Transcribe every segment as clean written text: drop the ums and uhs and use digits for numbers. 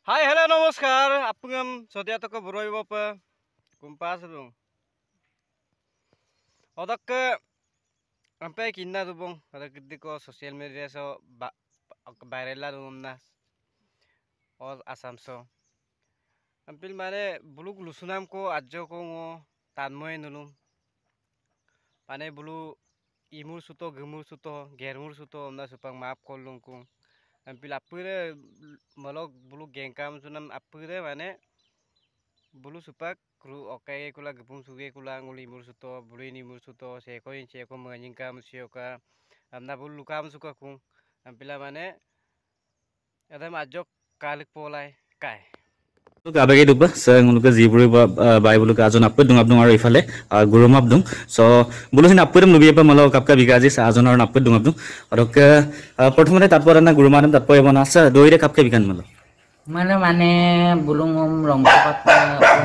Hai, halo, namaskar. Apungam sodia toko boroi bapa kumpas dong. Odak ke sampai kinda tuh bong. Odak gede ko sosial media so viral lah dong nas. Or asam so. Ampil mane bulu lusunam ko ajo ko ngo tanmoy nulung. Pane bulu imur suto gemur suto germur suto omna supang maaf kolung kung. Ampil apure malok bulu gengkam sunam apure mane bulu supak kru okai kula gepung suge kula nguli mur suto bulu ini mur suto seko menganyingka musioka amna bulu lukam suka kung ampila mane ada majok kalik polai kai Abagi dubba sa nguluka ziburi bai buluka ajon apud dung abdung aro ifale gurum abdung so buluhin apudem lubi apa malo kapka bigaji sa ajon aro apud dung abdung aro ke prothomate tatpor na gurumanam tatpor ebona sa doire kapka bigan malo মানে bulung longsopat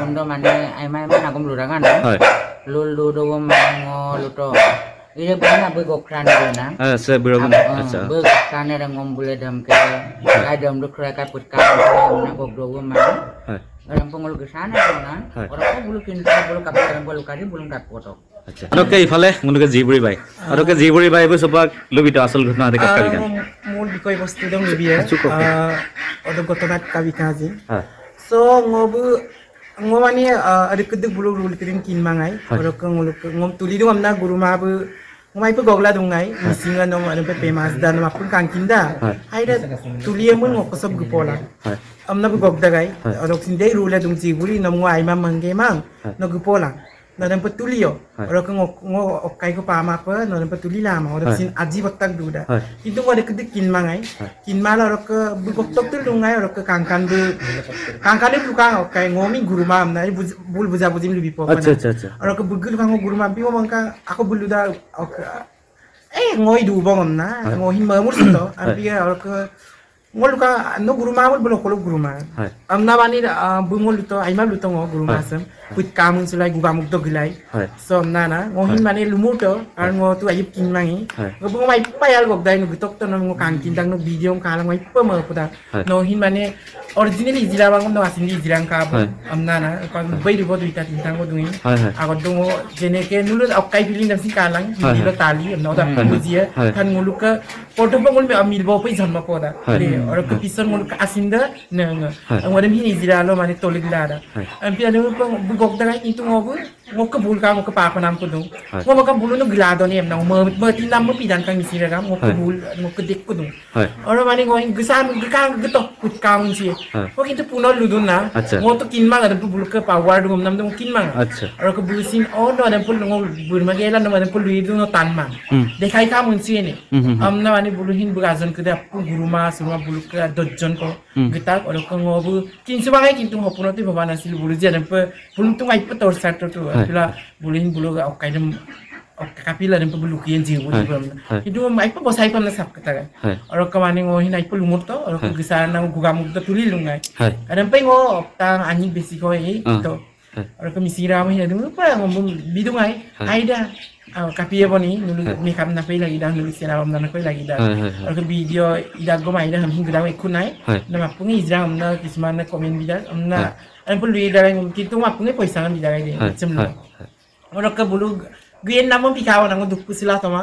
undo mane aimai nagum luragan hoy ludo mango luto ile bana be gokran na sa birogan acha be gokran era ngom bule dam ke ai dam du kra ka put ka na gokdo ma hoy orang pengulu ke sana na orang ko bulu kinta bulu kapal bulu kari bulung kat poto acha aro ke ifale nguluka ziburi bai aro ke ziburi bai bu sopak lubi to asal ghotna de kapka bigan মূল বিষয় বস্তু দং লিবিয়ে অদগতনাত কাবিকাজি ha so ngobu ngomani adikudik bulu rul kirin kin mangai orok ngom tuli dum amna guruma bu ngomai pu gogla dungai misinga nong anu pe pemas dan mapun kangkinda haida tuli mun ngokosob gupola ha amna bu gogda gai orok sindai rula dung jiburi nom ngwai ma mangge mang no gupola no dan petulio orok ngo okai ko pama pa no dan petuli lama orok sin aji batak duda itu ngode kedik kin mangai kin mala orok bu goktok tul dungai orok kangkan bu bu kang okai ngomi guruma amna bul buja bujim libi po acha orok bugul kang guruma bi mangka aku buluda ngoi du bong amna ngohin mamur sito ambiya orok ngol ka no guruma ngol bulo kolo guruma amna bani bungol luto aima luto ngo guruma sam put kamun sulai gugamuk do gilai so amna na ngohin mani lumuto ar ngo tu ayip kin mangi ngo bungo mai payal gok dai no gitok to no ngo kang kin dang no video kalang mai pama puda no hin mani originally jira bang no asin jirang ka amna na pa bai ri bodu ita tintang go dungi agot dungo jene ke nulu okai pilin dam sin kalang dilo tali amna da mujia kan ngulu ka porto bangol me amil bo pai jamma poda और के पिसन मुल का आसिंदा नंग अंगोदम हिनी जिरालो माने तोलिक लादा अम्पि अनु गोगदा गाय किंतु ngोबु ngok bul ka ngok pa panam ko dong ngok ka bulu no glado ni emna mo tinam mo pidan kang misira ka ngok bul ngok dik ko dong oro mani ngoin gisan gikang gito kut kaun si ko kintu puno ludun na ngo to kinma ga bul ka power dum nam dum kinma oro ko bul sin o no na pul ngol bul magela no na pul lidu no tanma dekai ka mun si ni amna mani buluhin bugajon ke da guruma suma bul ka dojjon ko gitak oro ko ngobu kinsu bangai kintu ngopuno ti babana sil bulu jana pe bulu tu ngai pe tor sato tu pila bulihin bulu okai dem kapila dem bulu kien ji bulu itu mai pa bosai pa na sap kata oro kamane ngo hinai pu lumur to oro gisana gugamuk to tuli lungai adam pe ngo tang anjing besi ko to oro misira ma hina dum pa ngo bidungai aida kapia boni nulu makeup na pe lagi dah nulu sira am na ko lagi dah oro video ida go mai dah ham hingga dawe kunai na mapungi ijra am na kisman na comment bida am na an pun lui dah mungkin tu mapungi poisa ngan bida gai macam lo oro ka bulu green namon pikawan ang duk sila tama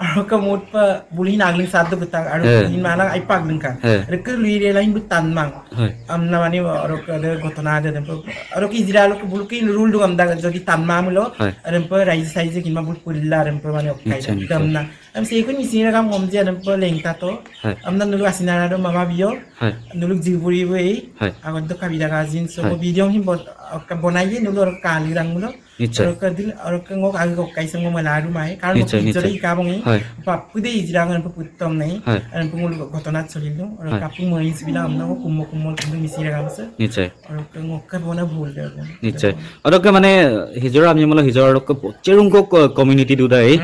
aro ka mod pa bulhin agling sadu gutang aro in mana ai pag dengka rek lui re lain butan mang am na mani aro ka de gotona de aro ki jira lo bulu ki rule dum am da jodi tanma mulo aro pa rise size kin ma bul pulilla aro pa mani okai dam na am se ko ni sira kam om je aro pa lengta to am na nulu asinara do mama bio nulu jiburi we agon to kabida gazin so video him bot ka bonai nulu aro ka lirang mulo aro ka dil aro ka ngok ag okai sang malaru mai karon jodi ka bongi pa pude ijrang an putom nei an pungul gotona cholilu aro ka pu mai sibila am na kummo kundu misira kam sa nichai aro ka ngok ka bona bhul de nichai aro ka mane hijor ami mala hijor ko cherung ko community du dai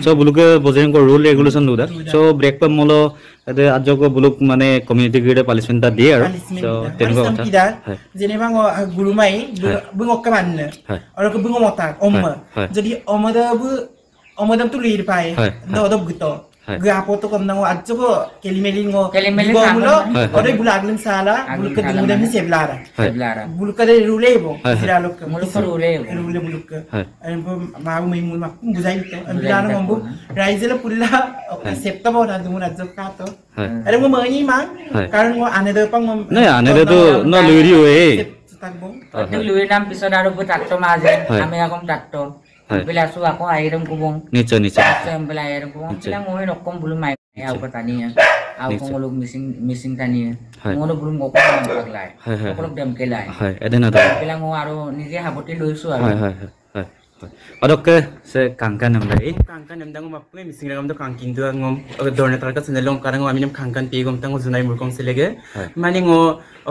so buluke bojeng ko rule regulation du da so break pa molo ade ajo ko buluk mane community grade punishment da dia so tengo kata jeneba ngo gurumai bungok ka man aro ka bungok mota omma jadi omada bu omadam tu lir pai no do gito gue apa tuh kom nango adjo ko kelimeli ngo Kelimeli bo sama. mulo ode bulag nim sala bulu ke Aglim dungu dem salam. seblara Sebelah. bulu ke de rule bo sira lok Mulu ke rule bo. rule bulu ke Hai. en bo ma bu mul ma buzai to en bilana ngombu raizela pulla septa bo da dungu adjo ka to Hai. ada ngo mani mang Hai. karon ngo ane de pang ngom নাই আনেৰে তো ন লুৰি way tak bo Itu luwi nam pisau daru bu traktor maje. Hai. Kami akom traktor. Hai. Bila su aku airum kubung. নিশ্চয় নিশ্চয় Su yang bila airum kubung. Niche. Bila ngoi nokom belum mai. Aku petani ya. Aku Niche. ngoluk missing tani ya. Hai. Ngolo belum ngokom ngoluk lai. Hai, hai, Ngoluk dam kelai. হয় এদিন এটা Bila ngo aro nije haboti luisu হয় aro. হয় হয় হয় অদকে সে Kangkan নামলাই kangkan nem dango mapne mising ragam to kangkin to ngom dorne talka senelong karang ngo aminam kangkan pe gom tango junai mulkom selege Hai. mani ngo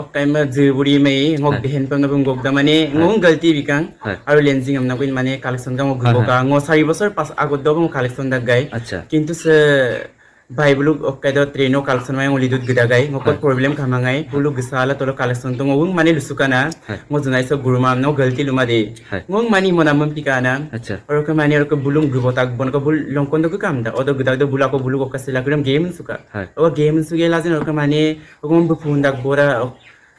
okai ma jiburi mai ngok Hai. dehen pam nabung gok da mani ngong galti bikang Hai. aru lensing amna kuin mani collection ga ngo goka ngo 4 bosor pas agot do ngo collection da gai আচ্ছা কিন্তু se Bible okai do treno collection mai ngoli dut gida gai ngo Hai. problem khamangai bulu gisala to collection to ngong mani lusukana Hai. ngo junai so gurumam no galti luma de Hai. ngong mani monamam pikana আচ্ছা और के माने और के बुलुम गुबोताक बन को bull लंकोन दो काम दा ओदो गदा दो बुला को बुलु को कसला करम गेम सुका Hai. ओ गेम सुगे लाजन और के माने ओ गम बुफुन दा बोरा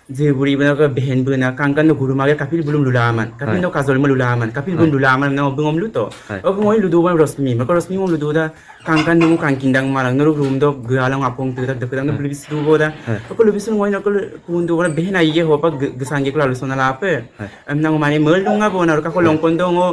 जे बुरी बना को बहन बना कांकन नो गुरु मागे कापिल बुलुम लुलामान कापिल Hai. नो काजल म लुलामान कापिल बुलुम लुलामान नो बंगम लुतो Hai. ओ गम लुदो बन रश्मि मको रश्मि म लुदो दा कांकन नो कांकिंदांग मारंग नो रूम दो गयालंग आपंग तु दा दकदांग नो बुलिबिस दु बोदा Hai. ओ को लुबिस नो नो को कुन दो बना बहन आइए होपा गसांगे को लालुसना लापे Hai. amna माने मल लुंगा बोना और का को लंकोन दो ngo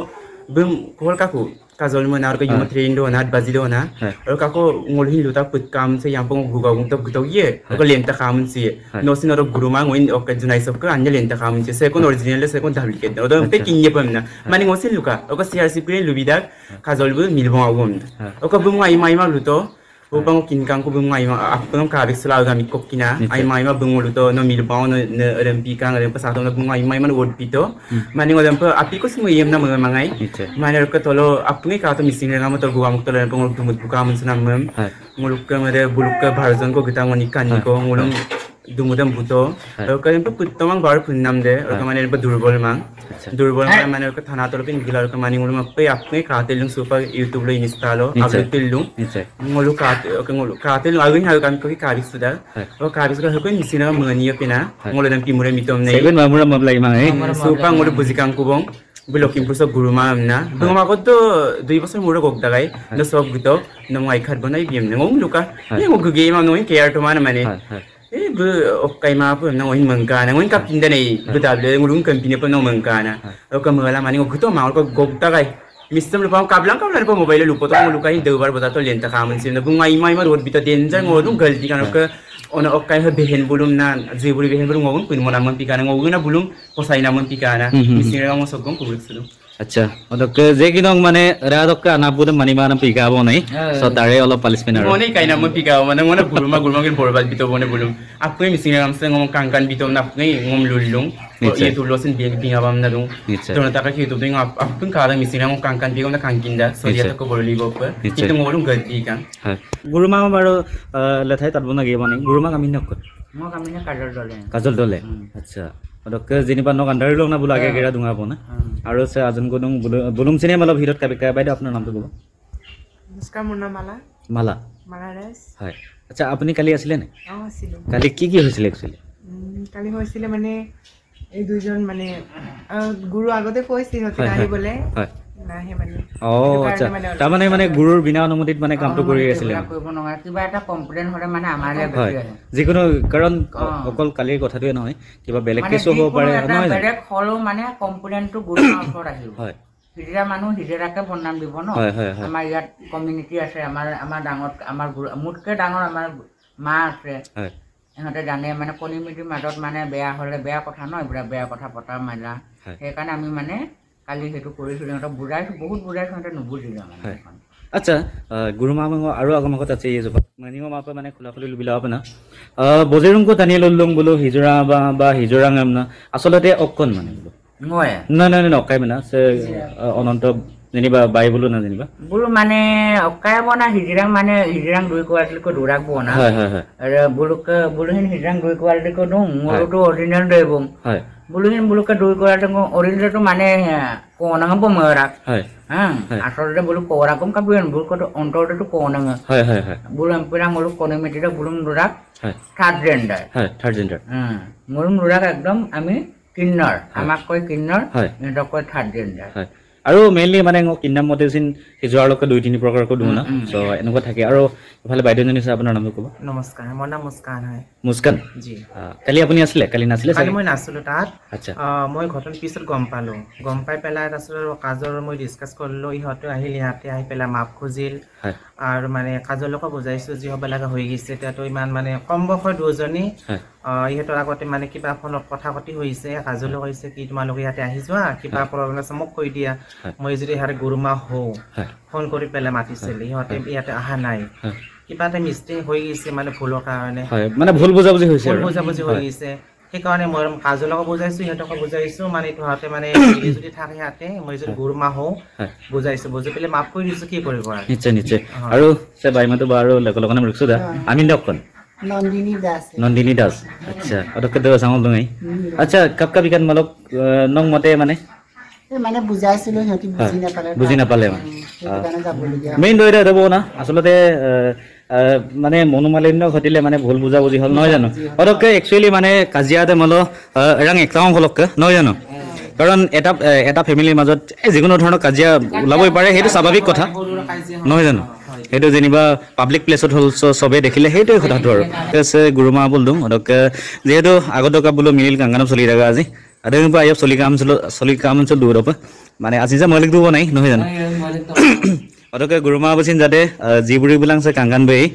bum kol kaku kazol mo nar ko yum train do na bazi do na Hai. or kako ngol hin luta put kam se yang pong guga gung to guto ye ko lenta kam si Hai. no sin ro guru ma ngoin ok junai sok ko anya lenta kam si se kon original le se kon duplicate do pe kin ye pam na mani ngosin luka ok crc pre lubidak kazol bu milbo agum Hai. ok bum ai mai ma luto Ubang kin kang ko bung ai ma apang ka bik sala ga mi kok kina Niche. ai mai ma bung luto no milbo no rempi kang rem pasado no bung ai mai man word pito mani ngodam pa api ko simo yem na mga mangai নিশ্চয় Manner ko tolo apni ka to missing nga mo to guwa mo tolo pong tumut buka mo sa namam হয় nguluk ka mare buluk ka bharjon ko gita ngoni kan ko ngulong dumudam buto Hai. or ka pa puttamang bar punnam de or ka mane pa durbol mang আচ্ছা durbol mang mane ka thana tolo pin gilar ka mani ngulong pa apni ka telung super youtube lo instalo Niche. upload tilung নিশ্চয় nguluk ka telung agin ha kan ko ka bis suda Hai. o ka bis ko ko missing nga mani pina Hai. ngulong pimure mitom nei সেগুন মামুরা মামলাই মাই Supa ngolo buzikang kubong bilokin puso guru mam na bunga ko to 2 bosor muro gog dagay no sob guto no ngai khat bonai biem ngong luka ye ngog ge ma noin care to man mane হয় হয় e bu okai ma pu no ngin mangka na ngin kap tinda nei bu dable ngulung company pa no mangka na o ka mala mani ngog guto ma ko gog dagay mistem lu pam kablang pa mobile lupo to nguluka hi deubar bota to lenta kamun sim na bunga imai ma road bita danger ngodung galti kan ka ona okai ha behen bulum na jiburi behen bulum ngogun pin mona man pikana ngogun na bulum posai na man pikana misinga mo sogong kubrik sudu আচ্ছা অদকে যে কিনক মানে রাদকে আনাপুদ মানিমানা পিকাব নাই so তাৰে অলপ পালিশমেন্ট আৰু Ngone kai na mo pikaw man ngona guruma gin borbal bito bone bulum apoi misinga am se ngom kangkan bito na ngai ngom lulung o Niche. ye tulo sin bien pinga bam na dung Niche. don ta ka ki tu ding apun ka da misinga ngom kangkan bigom na kangkinda so Niche. dia ta ko borli bo pa Niche. itu ngolung galti kan হয় গুৰুমা বাৰু লেথাই তাত বনা গিয়ে মানে গুৰুমা আমি নকত Mau kami ni kadar dole. কাজল দলে আচ্ছা অদকে যেনিবা নক আন্ধাৰ লং না বুলা আগে গেৰা দুঙা বনা আৰু সে আজন গদং বুলুম চিনে মালা ভিৰত কাবে কাবে বাইদে আপোনাৰ নামটো ক'ব নমস্কাৰ মোৰ নাম মালা মালা মালা ৰাজ হয় আচ্ছা আপুনি কালি আছিলে নে আছিলোঁ কালি কি হৈছিলে একচুৱেলি কালি হৈছিলে মানে এই দুজন মানে গুৰু আগতে কৈছিল সিহঁতে হয়, হয়। আহিবলৈ হয় নাহে মানে অ আচ্ছা তাৰমানে মানে গুৰুৰ বিনা অনুমতিত মানে কামটো কৰি আছিলে কৰিব নোৱাৰে কিবা এটা কমপ্লেইন হ'লে মানে আমালৈ হয় গুচি আহে যিকোনো কাৰণ অ। অকল কালিৰ কথাটোৱে নহয় কিবা বেলেগ মানে কেছো হ'ব যিকোনো পাৰে এটা নহয় জানো? বেলেগ হ'লেও মানে কমপ্লেইনটো গুৰুৰ ওচৰত আহিব হয় হিজৰা মানুহ হিজৰাকে বদনাম দিব ন হয় হয় হয় আমাৰ ইয়াত কমিউনিটি আছে আমাৰ ডাঙৰ আমাৰ মোতকৈ ডাঙৰ আমাৰ মা আছে হয় সিহঁতে জানে মানে কমিউনিটিৰ মাজত মানে বেয়া হ'লে বেয়া কথা ন এইবিলাক বেয়া কথা পতা মেলা হয়। সেইকাৰণে আমি মানে কালি সেইটো কৰিছিলোঁ সিহঁতক বুজাইছোঁ বহুত বুজাইছোঁ সিহঁতে নুবুজিলে মানে হয়। সেইখন। আচ্ছা গুৰুমা মাংগ আৰু আগমকত আছে এই জোপা মানিও মাপে মানে খোলা খুলি লুবিলা হবে না বজেৰুংকো টানি ললুং বোলো হিজৰা বা হিজৰা নাম না আচলতে অকণ মানে বোলো মই নাই নাই নাই অকাই মানে আছে অনন্ত যেনিবা বাই বলো না যেনিবা bulu mane okai bona hijrang dui kuartil ko durak bona হয় হয় হয় bulu hin hijrang dui kuartil ko dong ngoro to original doi bong হয় bulu ka dui kuartil ko original to mane ko nang bo merak হয় asal bulu ko ora kom kabuan bulu ko ontor to ko nang হয় হয় হয় bulu ampira ngoro kono metida bulu durak হয় third gender হয় third gender ngoro durak ekdom ami kinnor amak koi kinnor হয় edo koi third gender হয় আৰু mainly মানে কিন্নাম মতে চিন সিজোৱাৰ লোকে 2-3 প্ৰকাৰকৈ দিওঁ না সো এনেকুৱা থাকে আৰু ইফালে বাইদেউজনী আছে আপোনাৰ নামটো ক'ব নমস্কাৰ মোৰ নাম মুস্কান হয় মুস্কান জি কালি আপুনি আছিলে কালি নাছিলে কালি মই নাছিলোঁ তাত আচ্ছা মই ঘটন পিছত গম পাই পেলাই তাৰপিছত কাজৰ মই ডিছকাছ কৰিলোঁ ইহঁতে আহিল ইয়াতে আহি পেলাই মাপ খুজিল আৰু মানে কাজলকো বুজাইছোঁ যি হ'ব লগা হৈ গৈছে এতিয়াতো ইমান মানে কম বয়সৰ দুজনী ইহঁতৰ আগতে মানে কিবা ফোনত কথা পাতি হৈছে কাজলে কৈছে কি তোমালোকে ইয়াতে আহি যোৱা কিবা প্ৰব্লেম আছে মোক কৈ দিয়া মই যদি ইয়াতে গুৰুমা হওঁ ফোন কৰি পেলাই মাতিছিল ইহঁতে ইয়াতে অহা নাই কিবা এটা মিষ্টেক হৈ গৈছে মানে ভুলৰ কাৰণে মানে ভুল বুজাবুজি হৈছে হৈ গৈছে সেইকাৰণে মই কাজলকো বুজাইছোঁ ইহঁতকো বুজাইছোঁ মানে তহঁতে মানে যদি থাকে ইয়াতে মই যদি গুৰুমা হওঁ বুজাইছোঁ বুজি পেলাই মাফ কৰি দিছোঁ কি কৰিব নিশ্চয় নিশ্চয় আৰু সে বাইমাটো বাৰু লগৰ নাম ৰিক্সুদা আমি দকন নন্দিনী দাস আচ্ছা অতকে দেব সামল দঙাই আচ্ছা কাপকা বিকান মালক নং মতে মানে মানে বুজাইছিলো সিহঁতি বুজি নাপালে মেইন দৈৰে দেব না আচলতে মানে মনোমালিন্য ঘটিলে মানে ভুল বুজাবুজি হল নহয় জানো অতকে একচুৱেলি মানে কাজিয়াতে মালো ৰাং একটাও ফলককে নহয় জানো কাৰণ এটা ফেমিলিৰ মাজত যিকোনো ধৰণৰ কাজিয়া ওলাবই পাৰে সেইটো স্বাভাৱিক কথা নহয় জানো সেইটো যেনিবা পাব্লিক প্লেছত হ'ল চবে দেখিলে সেইটোৱে কথাটো আৰু আছে গুৰুমা বলদুং অতকে যেহেতু আগতকা বোলো মিল কাংগানাম চলি থাকা আজি ada yang pak ayah soli kamu dulu apa mana asisnya malik dulu naik noh ya atau ke guru mah besin jade jiburi bilang saya kangen bayi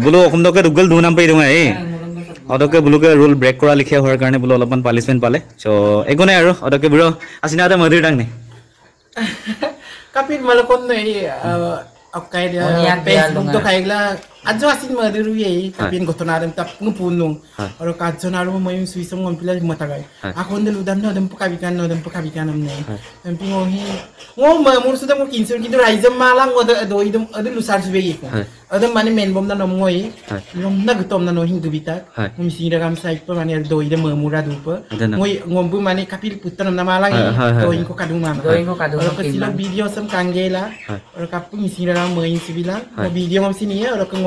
bulu okum doke dugal dua nampai dong atau ke bulu ke rule break kora likhya huar karena bulu lapan punishment pale so ekone aro atau ke bulu asina ada madu dang nih kapit malakon nih okay dia Facebook to kaigla adjo asin madu ye kapin gotonaram tap ngupunung aro kadjonaru mo yung suisong ngompila matagay ako ndel udan no dem pakabikan amne empi ngohi mamur sudah mo kinsun kintu raizam malang do idum adu lusar sibegi ko adu mane menbom na nomoi nom na gutom na no hindu bitak mo sira kam sai pa mane do idum mamura dupa moi ngombu mane kapil putanam na malang do inko kadung mama aro kasilo video sam kangela aro kapu sira mo yin sibila mo video mo sini ya aro ko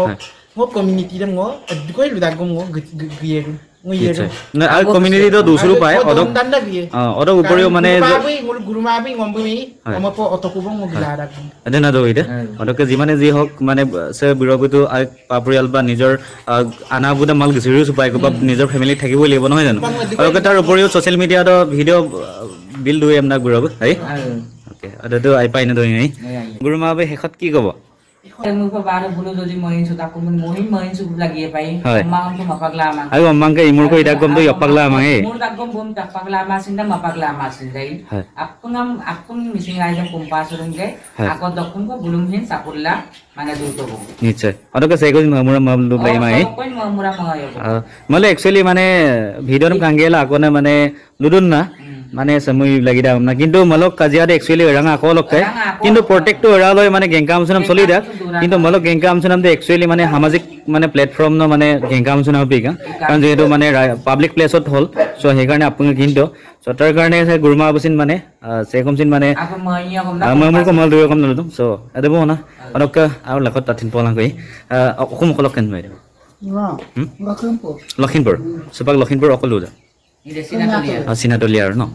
ngo community dem ngo adko ludak ngo giye ngo yero na community to dusru pae odok odok uporiyo mane guruma bi ngombu mi omopo otokubo ngo gilara ade na do ide odoke jimane ji hok mane se birobitu papurial ba nijor ana buda mal gisiri supai ko ba nijor family থাকিব লাগিব নহয় জানো odoke tar uporiyo social media to video bill do emna gurob hai okay ade to ai pai na do ngai guruma be hekhot ki gobo Temu pa baru bulu jadi main sudah aku main sudah lagi apa ini? Mang tu mapak lama. Ayo mang ke imur ko idagom tu yapak lama Imur dagom bom tapak lama sinda mapak lama sinda. Aku missing aja kumpas orang je. Aku dokun ko belum hin sapulla mana dulu tu. Niche. Ada ke saya ko mamura mamlu lagi mai. Kau mamura mengayo. Malah actually mana video nam kanggela aku na mana ludun na. মানে সময় লাগি দাম না কিন্তু মলক কাজিয়াতে actually রাঙা কলকে কিন্তু protect তো এরা লয় মানে গেংকাম সুনাম চলি দা কিন্তু মলক গেংকাম সুনাম দে একচুয়ালি মানে সামাজিক মানে প্ল্যাটফর্ম ন মানে গেংকাম সুনাম পিকা কারণ যেহেতু মানে পাবলিক প্লেসত হল সো সেই কারণে আপুনি কিন্তু সো তাৰ কাৰণে গুৰুমা বসিন মানে সেকমসিন মানে মই কমল দুই কম নলদম সো এদব না অনক আৰু লাখত তাঠিন পলাং কই অকম কলক কেন মাই লখিমপুৰ সুপাক লখিমপুৰ অকল দা Sinatolia no.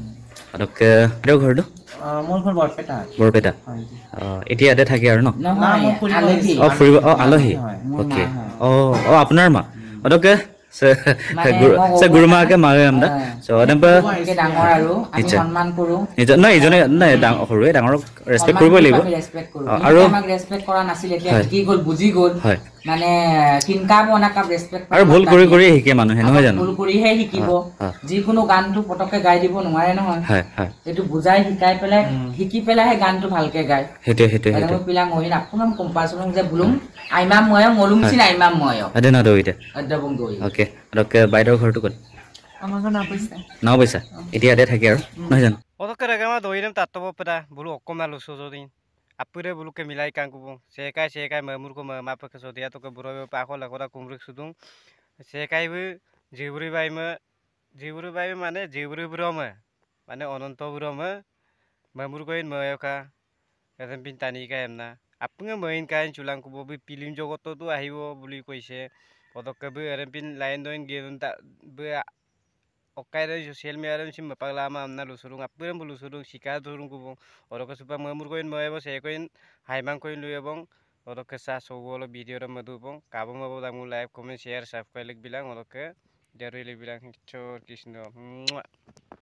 Adok ada ঘৰ do? মোৰ ঘৰ বৰপেটা এতিয়া ইয়াতে থাকে আৰু ন ফুৰিব আলহী ওকে আপোনাৰ মা অদকে গুৰুমাকে মাৰে আমদা সো আদম্পা ডাঙৰ আৰু আমি সন্মান কৰো না ইজনে না সৰুৱে ডাঙৰক ৰেসপেক্ট কৰিব লাগিব আৰু আমাক ৰেসপেক্ট কৰা নাছিল এতিয়া কি গল বুজি গল মানে কিনকা বনাকা ৰেসপেক্ট আৰু ভুল কৰি কৰি শিকে মানুহে নহয় জানো ভুল কৰিহে শিকিব যিকোনো গানটো পটকে গাই দিব নোৱাৰে নহয় এটো বুজাই শিকাই পেলাই শিকি পেলাইহে গানটো ভালকে গায় হেতে আৰু পিলা মহিন আপোনাম কম্পাছন যে বুলুম আইমা ময় মলুম চিন আইমা ময় আদেনা দইতে আদবং দই ওকে অদকে বাইদেউৰ ঘৰটো ক'ত আমাৰ ঘৰ না পইচা এতিয়া ইয়াতে থাকে আৰু নহয় জানো অদকে ৰাগামা দইৰাম তাতব পৰা বুলু অকমা লুছো যদি apure bulu ke milai kang kubung sekai mamur ko ma pa ke sodia to ke buro pa ko la kora kumrik sudung sekai bu jiburi bai mane jiburi buro ma mane ononto buro ma mamur ko in ma ka kadang pintani ka emna apunga main kain chulang kubo bi pilim jogoto tu ahiwo buli koise odok ke bu pin lain doin gedun ta bu okai dari sosial media sim pagla amna lusurung apurem lusurung sika durung kubo odok ke supa mamur ko in ma ebo se ko in haimang ko in lu ebong odok ke sa sogolo video ra madu bong kabong mabo damu like comment share subscribe bilang odok ke jarui bilang chor kisno